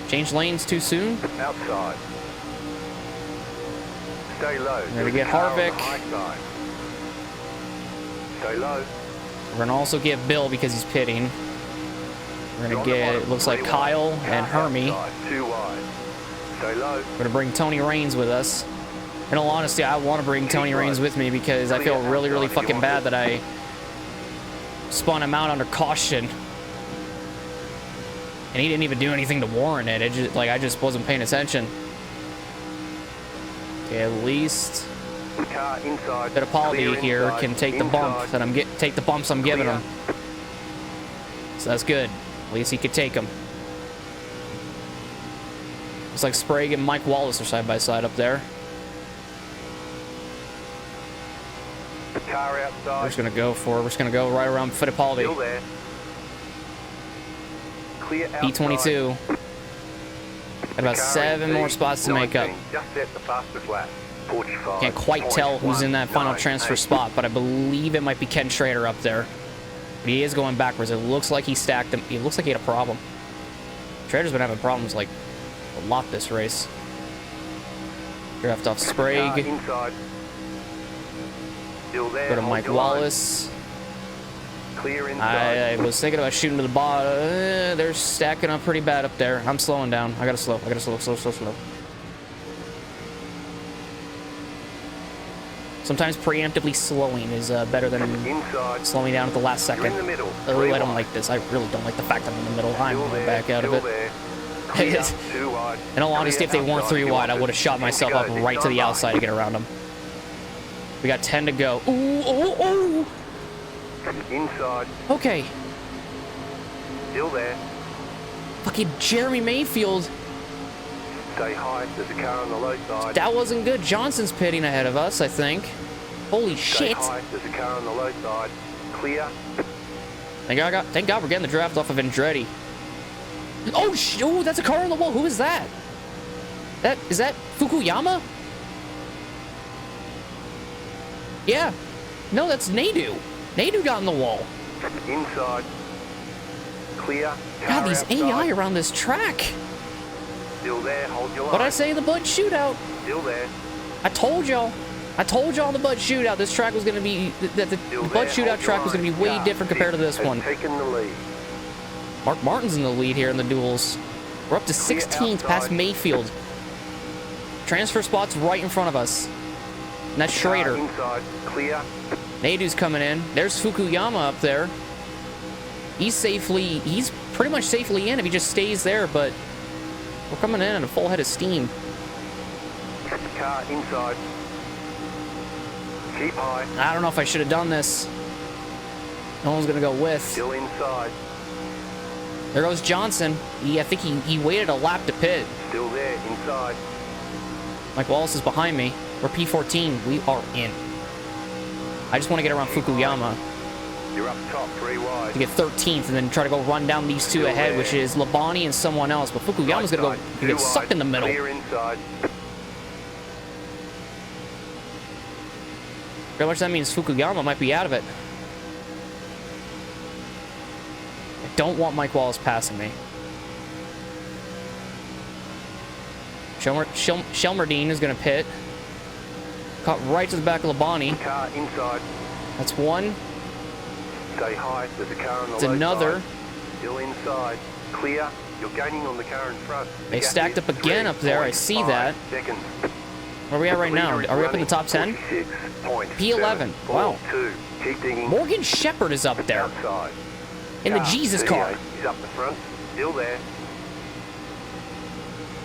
Change lanes too soon? Outside. Stay low. We're gonna There's a get car on the Harvick. high side. Stay low. We're going to also get Bill because he's pitting. We're going to get, it looks like Three Kyle wide. and Car Hermie. outside. Too wide. Stay low. We're going to bring Tony Raines with us. In all honesty, I want to bring Tony Raines with me because I feel really, really fucking bad that I spun him out under caution. And he didn't even do anything to warrant it. It just, like, I just wasn't paying attention. Okay, at least Car inside. Fittipaldi Clear here inside. can take the bump Inside. that take the bumps I'm giving Clear. him. So that's good. At least he could take them. Looks like Sprague and Mike Wallace are side by side up there. Car We're outside. just gonna go for it. We're just gonna go right around Still Fittipaldi. there. Clear outside. P22. Got about Car 7 more spots to make up. 19. Just set the fastest lap. 45. Can't quite tell who's in that final 0.198. transfer spot, but I believe it might be Ken Schrader up there. But he is going backwards. It looks like he stacked him. It looks like he had a problem. Schrader's been having problems like a lot this race. Draft off Car Sprague. inside. Still there. Go to Hold Mike your line. Wallace. Clear inside. I was thinking about shooting to the bottom. They're stacking up pretty bad up there. I'm slowing down. I gotta slow. Slow. Sometimes preemptively slowing is better than Inside. slowing down at the last You're second. in the middle. Oh, Three I don't wide. like this. I really don't like the fact I'm in the middle. I'm Still going there, back out of still it. there. Clear, too wide. In all honesty, if they Clear weren't 3 outside. wide, I would have shot myself up right to the outside to get around them. We got 10 to go. Ooh. Inside. Okay. Still there. Fucking Jeremy Mayfield. Stay high. There's a car on the low side. That wasn't good. Johnson's pitting ahead of us, I think. Holy Stay shit. high. There's a car on the low side. Clear. Thank God we're getting the draft off of Andretti. Oh, that's a car on the wall. Who is that? Is that Fukuyama? Yeah. No, that's Nadu. Nadu got in the wall. Inside. Clear. God, Car these outside. AI around this track. Still there. Hold your line. What'd I say? The Bud Shootout. Still there. I told y'all the Bud Shootout. This track was gonna be the Still Bud there. Shootout Hold track your was gonna be line. way Car different compared to this has one. taken the lead. Mark Martin's in the lead here in the duels. We're up to 16th past outside. Mayfield. Transfer spots right in front of us. And that's Car Schrader. inside. Clear. Nadu's coming in. There's Fukuyama up there. He's pretty much safely in if he just stays there, but we're coming in at a full head of steam. Car inside. Keep high. I don't know if I should have done this. No one's gonna go with. Still inside. There goes Johnson. I think he waited a lap to pit. Still there. Inside. Mike Wallace is behind me. We're P14. We are in. I just want to get around Fukuyama You're up top. 3 wide. to get 13th and then try to go run down these two Still ahead, there. which is Labonte and someone else. But Fukuyama's gonna Right go side, get too stuck wide. in the middle. Clear inside. Pretty much that means Fukuyama might be out of it. I don't want Mike Wallace passing me. Shelmerdine is going to pit. Caught right to the back of Labonte. Car inside. That's one. Stay high. There's a car on the It's low another. side. Still inside. Clear. You're gaining on the car in front. They Gap stacked is up again up there. I see that. 3.5 seconds. Where are we at right now? Leader is Are we up in the top running 10? 46.742. P11. Wow. Keep digging. Morgan Shepherd is up there Outside. in the Jesus car. 38. He's up the front. Still there.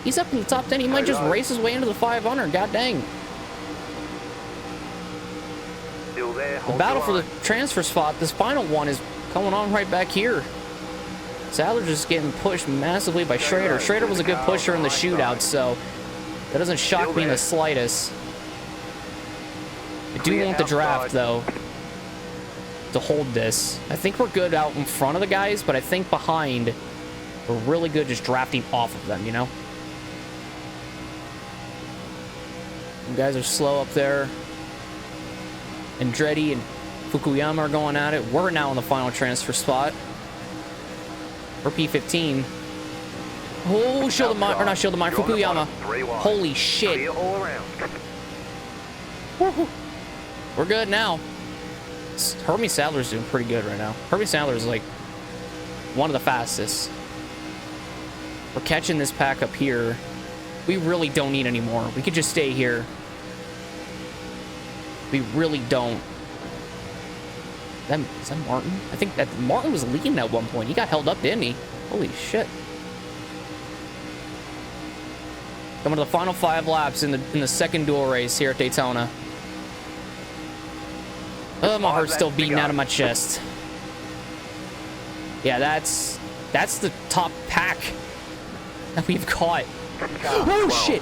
He's up in the top 10. He might just Hello. race his way into the 500. God dang. Still there. The Hold battle your for the line. transfer spot, this final one, is going on right back here. Sadler's just getting pushed massively by Schrader. Schrader was a good pusher in the shootout, so that doesn't shock me in the slightest. I do want the draft, though, to hold this. I think we're good out in front of the guys, but I think behind, we're really good just drafting off of them, you know? You guys are slow up there. Andretti and Fukuyama are going at it. We're now in the final transfer spot. For P15. Oh, shield of mine, or not shield of mine, Fukuyama. Holy shit. We're good now. Hermie Sadler's doing pretty good right now. Hermie Sadler's like one of the fastest. We're catching this pack up here. We really don't need any more. We could just stay here. We really don't. Is that Martin? I think that Martin was leading at one point. He got held up, didn't he? Holy shit. Coming to the final 5 laps in the second dual race here at Daytona. Oh, my heart's still beating out of my chest. Yeah, that's the top pack that we've caught. Oh shit!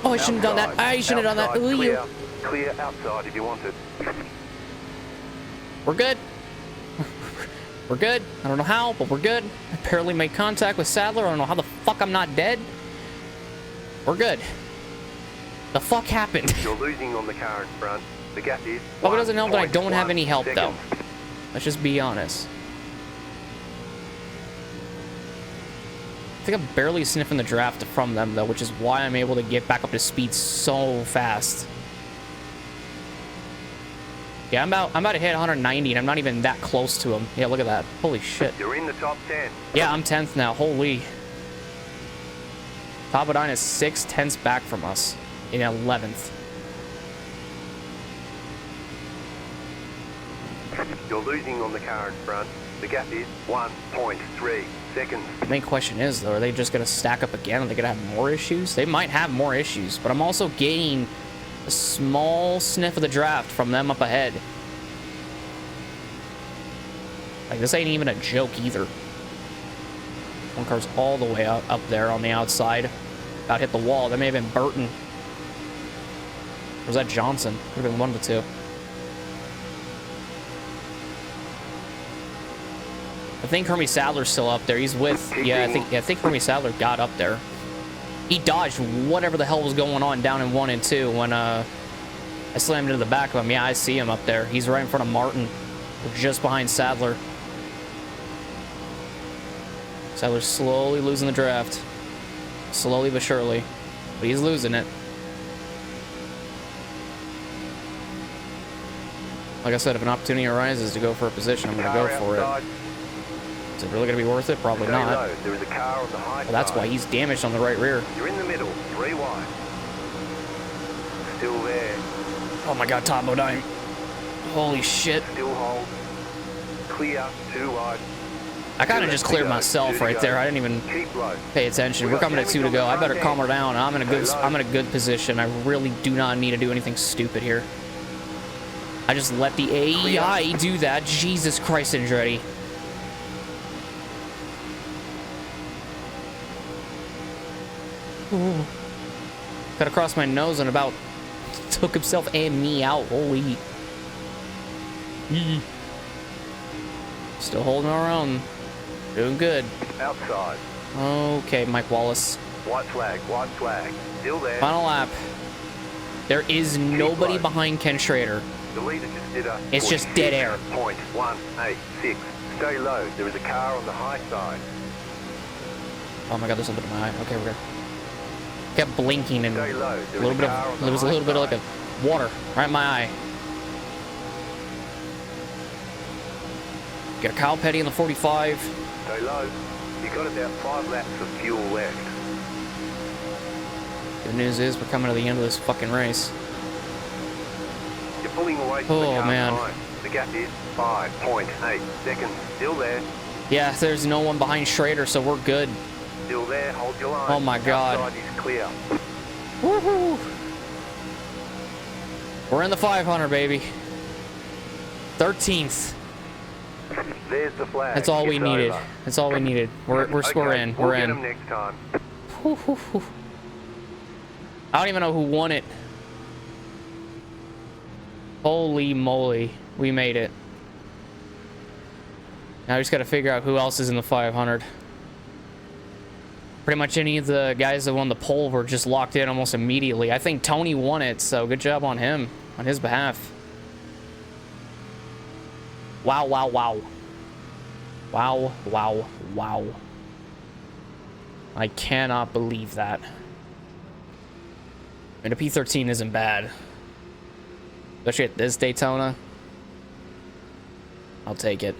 Oh, I shouldn't have done that. I shouldn't have done that. Ooh, Clear outside if you want it. We're good. We're good. I don't know how, but we're good. I barely made contact with Sadler. I don't know how the fuck I'm not dead. We're good. The fuck happened? You're losing on the car in front. The gap is. Well, it doesn't help that I don't have any help, though. Let's just be honest. I think I'm barely sniffing the draft from them, though, which is why I'm able to get back up to speed so fast. Yeah, I'm about to hit 190, and I'm not even that close to him. Yeah, look at that. Holy shit. You're in the top 10. Yeah, I'm 10th now. Holy. Top is 6 tenths back from us in 11th. You're losing on the car in front. The gap is 1.3 seconds. The main question is, though, are they just going to stack up again? Are they going to have more issues? They might have more issues, but I'm also getting a small sniff of the draft from them up ahead. Like, this ain't even a joke either. One car's all the way up there on the outside. About hit the wall. That may have been Burton. Or was that Johnson? Could have been one of the two. I think Hermie Sadler's still up there. He's with, yeah, I think Hermie Sadler got up there. He dodged whatever the hell was going on down in 1 and 2 when I slammed into the back of him. Yeah, I see him up there. He's right in front of Martin. We're just behind Sadler. Sadler's slowly losing the draft. Slowly but surely. But he's losing it. Like I said, if an opportunity arises to go for a position, I'm going to go for it. Is it really going to be worth it? Probably not. There is a car on the high Well, that's why he's damaged on the right rear. You're in the middle, 3 wide. Still there. Oh my god, Tombo dying. Holy shit. Still hold. Clear, 2 wide. I kind of just cleared myself right there. I didn't even pay attention. We're coming at 2 to go. I better calm her down. I'm in a good position. I really do not need to do anything stupid here. I just let the AI do that. Jesus Christ, Andretti. Ooh. Got across my nose and about took himself and me out. Holy. Still holding our own. Doing good. Outside. Okay, Mike Wallace. White flag, white flag. Still there. Final lap. There is nobody behind Ken Schrader. The leader just did a It's just dead air. 0.186. Stay low. There is a car on the high side. Oh my god, there's something in my eye. Okay, we're good. Kept blinking and Stay low. a little bit of, there was a little bit of like a water right in my eye. Got a Kyle Petty in the 45. Stay low. You got about 5 laps of fuel left. Good news is we're coming to the end of this fucking race. You're pulling away from the car man. behind. The gap is 5.8 seconds. Still there. Yeah, there's no one behind Schrader, so we're good. Still there. Hold your line. Oh my god. Outside is clear. Woohoo! We're in the 500, baby. 13th. There's the flag. That's all we It's needed. over. That's all we needed. We're in. We'll We're get in. 'em next time. I don't even know who won it. Holy moly, we made it. Now we just got to figure out who else is in the 500. Pretty much any of the guys that won the poll were just locked in almost immediately. I think Tony won it, so good job on him, on his behalf. Wow, wow, wow. Wow, wow, wow. I cannot believe that. And a P13 isn't bad. Especially at this Daytona. I'll take it.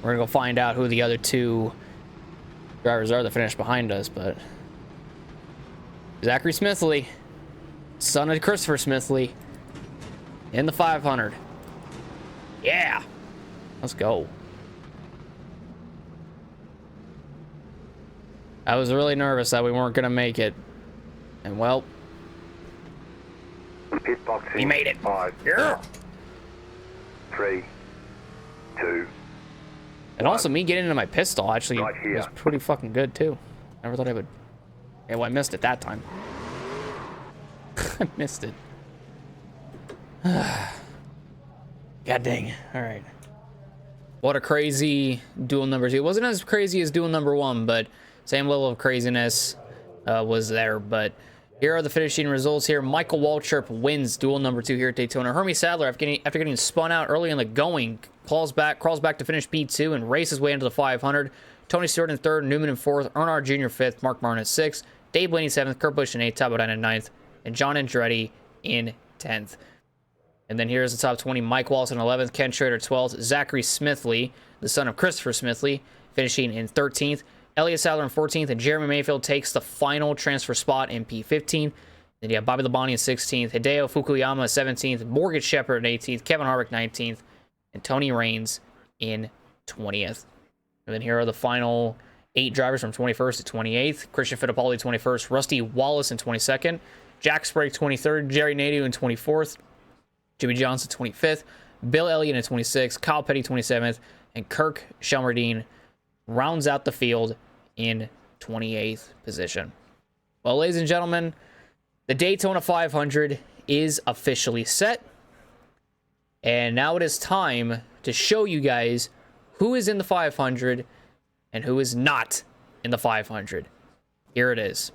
We're gonna go find out who the other two drivers are that finished behind us, but Zachary Smithley, son of Christopher Smithley, in the 500. Yeah, let's go. I was really nervous that we weren't gonna make it, and well, Pitboxing. we made it. 5, Yeah. 3, 2. And also, me getting into my pistol actually Right here. was pretty fucking good too. Never thought I would. Yeah, well, I missed it that time. I missed it. God dang. All right. What a crazy duel number 2. It wasn't as crazy as duel number 1, but same level of craziness was there. But here are the finishing results here. Michael Waltrip wins duel number 2 here at Daytona. Hermie Sadler, after getting spun out early in the going, crawls back to finish P2 and races his way into the 500. Tony Stewart in 3rd, Newman in 4th, Earnhardt Jr. 5th, Mark Martin in 6th, Dave Blaney 7th, Kurt Busch in 8th, Todd Bodine in 9th, and John Andretti in 10th. And then here's the top 20. Mike Wallace in 11th, Ken Schrader 12th, Zachary Smithley, the son of Christopher Smithley, finishing in 13th, Elliott Sadler in 14th, and Jeremy Mayfield takes the final transfer spot in P15. Then you have Bobby Labonte in 16th, Hideo Fukuyama 17th, Morgan Shepherd in 18th, Kevin Harvick 19th, and Tony Raines in 20th. And then here are the final 8 drivers from 21st to 28th. Christian Fittipaldi 21st, Rusty Wallace in 22nd, Jack Sprague 23rd, Jerry Nadeau in 24th, Jimmy Johnson 25th, Bill Elliott in 26th, Kyle Petty 27th, and Kirk Shelmerdine rounds out the field in 28th position. Well, ladies and gentlemen, the Daytona 500 is officially set. And now it is time to show you guys who is in the 500 and who is not in the 500. Here it is.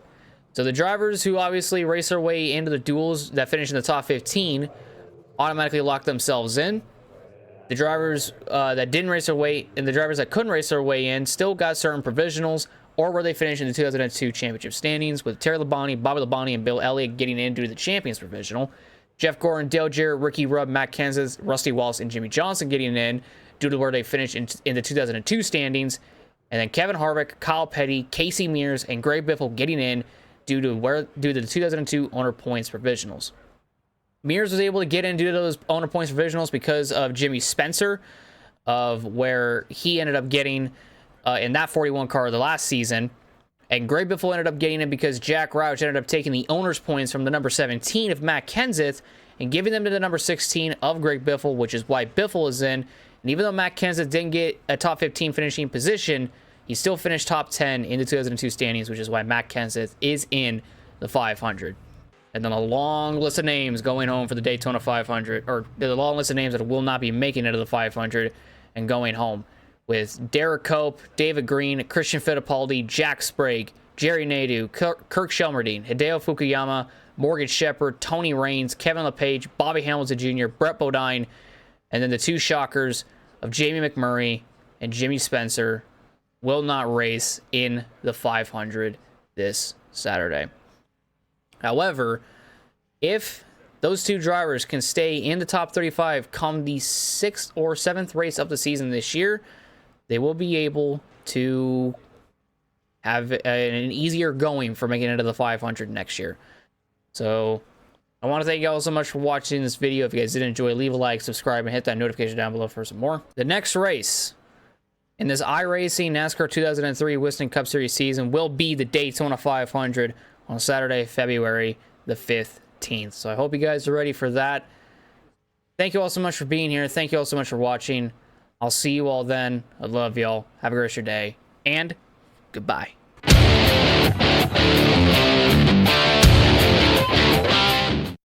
So the drivers who obviously race their way into the duels that finish in the top 15 automatically lock themselves in. The drivers that didn't race their way and the drivers that couldn't race their way in still got certain provisionals or where they finished in the 2002 championship standings, with Terry Labonte, Bobby Labonte, and Bill Elliott getting in due to the champions provisional. Jeff Gordon, Dale Jarrett, Ricky Rubb, Matt Kenseth, Rusty Wallace, and Jimmy Johnson getting in due to where they finished in the 2002 standings. And then Kevin Harvick, Kyle Petty, Casey Mears, and Greg Biffle getting in due to the 2002 owner points provisionals. Mears was able to get in due to those owner points provisionals because of Jimmy Spencer, of where he ended up getting in that 41 car the last season. And Greg Biffle ended up getting in because Jack Roush ended up taking the owner's points from the number 17 of Matt Kenseth and giving them to the number 16 of Greg Biffle, which is why Biffle is in. And even though Matt Kenseth didn't get a top 15 finishing position, he still finished top 10 in the 2002 standings, which is why Matt Kenseth is in the 500. And then a long list of names going home for the Daytona 500, or the long list of names that will not be making it to the 500 and going home, with Derek Cope, David Green, Christian Fittipaldi, Jack Sprague, Jerry Nadeau, Kirk Shelmerdine, Hideo Fukuyama, Morgan Shepherd, Tony Raines, Kevin LePage, Bobby Hamilton Jr., Brett Bodine, and then the two shockers of Jamie McMurray and Jimmy Spencer will not race in the 500 this Saturday. However, if those two drivers can stay in the top 35 come the 6th or 7th race of the season this year, they will be able to have an easier going for making it to the 500 next year. So I want to thank you all so much for watching this video. If you guys did enjoy, leave a like, subscribe, and hit that notification down below for some more. The next race in this Iracing NASCAR 2003 Wisconsin Cup Series season will be the Daytona 500 on Saturday, February the 15th. So I hope you guys are ready for that. Thank you all so much for being here. Thank you all so much for watching. I'll see you all then. I love y'all. Have a great rest of your day. And goodbye.